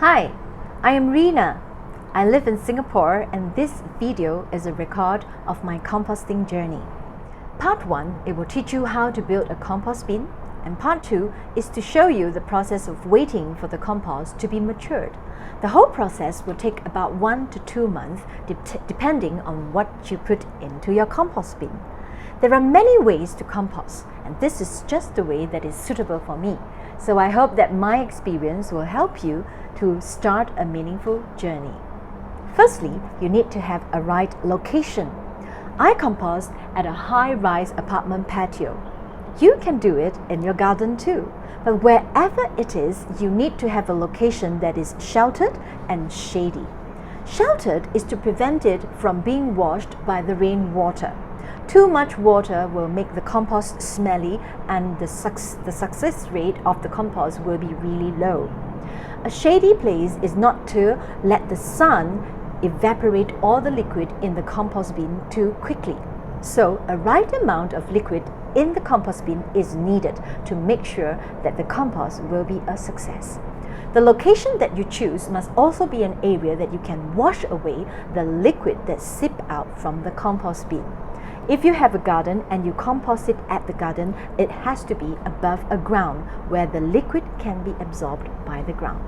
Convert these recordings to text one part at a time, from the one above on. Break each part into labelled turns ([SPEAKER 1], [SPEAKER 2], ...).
[SPEAKER 1] Hi, I am Rina. I live in Singapore and this video is a record of my composting journey. Part 1, it will teach you how to build a compost bin, and part 2 is to show you the process of waiting for the compost to be matured. The whole process will take about 1 to 2 months depending on what you put into your compost bin. There are many ways to compost, and this is just the way that is suitable for me. So I hope that my experience will help you to start a meaningful journey. Firstly, you need to have a right location. I compost at a high-rise apartment patio. You can do it in your garden too, but wherever it is, you need to have a location that is sheltered and shady. Sheltered is to prevent it from being washed by the rainwater. Too much water will make the compost smelly and the success rate of the compost will be really low. A shady place is not to let the sun evaporate all the liquid in the compost bin too quickly. So a right amount of liquid in the compost bin is needed to make sure that the compost will be a success. The location that you choose must also be an area that you can wash away the liquid that seep out from the compost bin. If you have a garden and you compost it at the garden, it has to be above a ground where the liquid can be absorbed by the ground.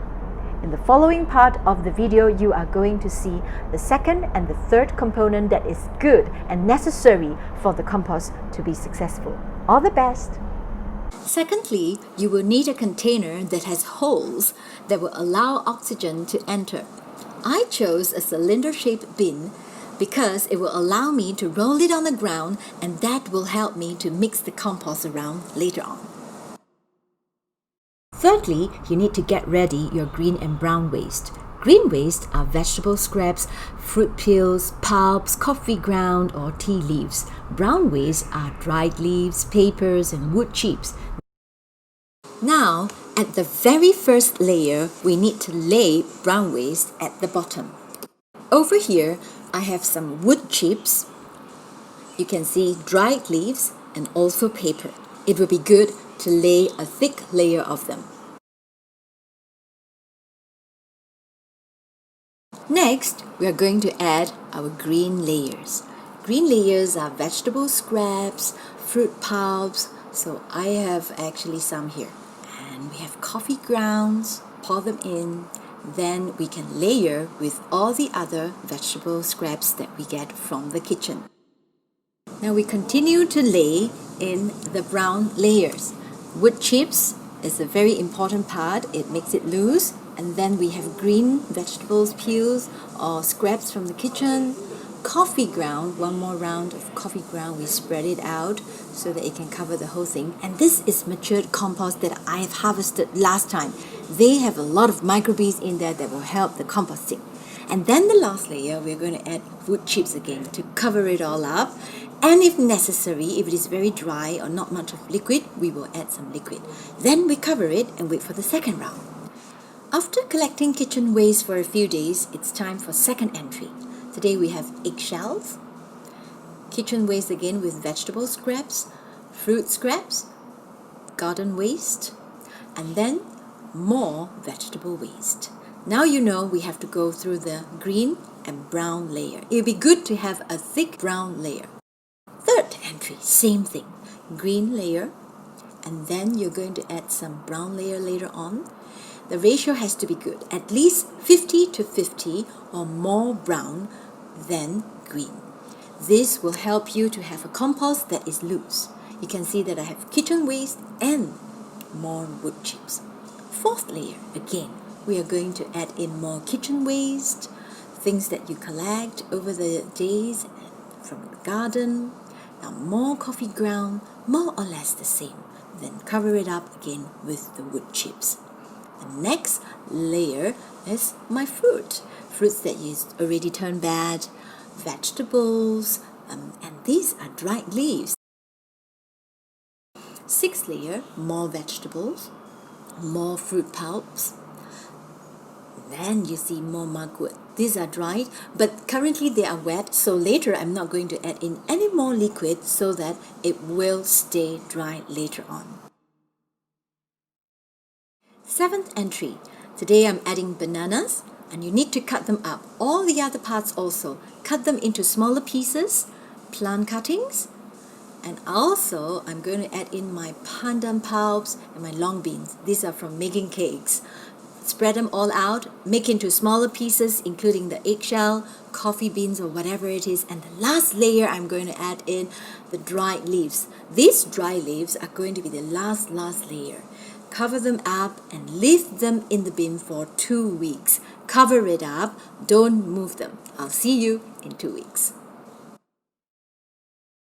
[SPEAKER 1] In the following part of the video, you are going to see the second and the third component that is good and necessary for the compost to be successful. All the best!
[SPEAKER 2] Secondly, you will need a container that has holes that will allow oxygen to enter. I chose a cylinder-shaped bin because it will allow me to roll it on the ground, and that will help me to mix the compost around later on. Thirdly, you need to get ready your green and brown waste. Green waste are vegetable scraps, fruit peels, pulps, coffee ground or tea leaves. Brown waste are dried leaves, papers and wood chips. Now, at the very first layer, we need to lay brown waste at the bottom. Over here, I have some wood chips. You can see dried leaves and also paper. It will be good to lay a thick layer of them. Next, we are going to add our green layers. Green layers are vegetable scraps, fruit pulps, so I have actually some here. And we have coffee grounds, pour them in. Then we can layer with all the other vegetable scraps that we get from the kitchen. Now we continue to lay in the brown layers. Wood chips is a very important part. It makes it loose. And then we have green vegetables peels or scraps from the kitchen. Coffee ground, one more round of coffee ground. We spread it out so that it can cover the whole thing. And this is matured compost that I have harvested last time. They have a lot of microbes in there that will help the composting. And then the last layer, we're going to add wood chips again to cover it all up. And if necessary, if it is very dry or not much of liquid, we will add some liquid. Then we cover it and wait for the second round. After collecting kitchen waste for a few days, it's time for second entry. Today we have eggshells, kitchen waste again with vegetable scraps, fruit scraps, garden waste, and then more vegetable waste. Now you know we have to go through the green and brown layer. It would be good to have a thick brown layer. Third entry, same thing. Green layer, and then you're going to add some brown layer later on. The ratio has to be good, at least 50 to 50 or more brown than green. This will help you to have a compost that is loose. You can see that I have kitchen waste and more wood chips. Fourth layer, again, we are going to add in more kitchen waste, things that you collect over the days from the garden. Now more coffee ground, more or less the same. Then cover it up again with the wood chips. The next layer is my fruits that is already turned bad, vegetables, and these are dried leaves. Sixth layer, more vegetables, more fruit pulps. Then you see more mugwort. These are dried, but currently they are wet, so later I'm not going to add in any more liquid so that it will stay dry later on. Seventh entry, Today I'm adding bananas, and you need to cut them up. All the other parts also. Cut them into smaller pieces, plant cuttings, and also I'm going to add in my pandan bulbs and my long beans. These are from making cakes. Spread them all out, make into smaller pieces, including the eggshell, coffee beans, or whatever it is. And the last layer, I'm going to add in the dried leaves. These dry leaves are going to be the last layer. Cover them up and leave them in the bin for 2 weeks. Cover it up, don't move them. I'll see you in 2 weeks.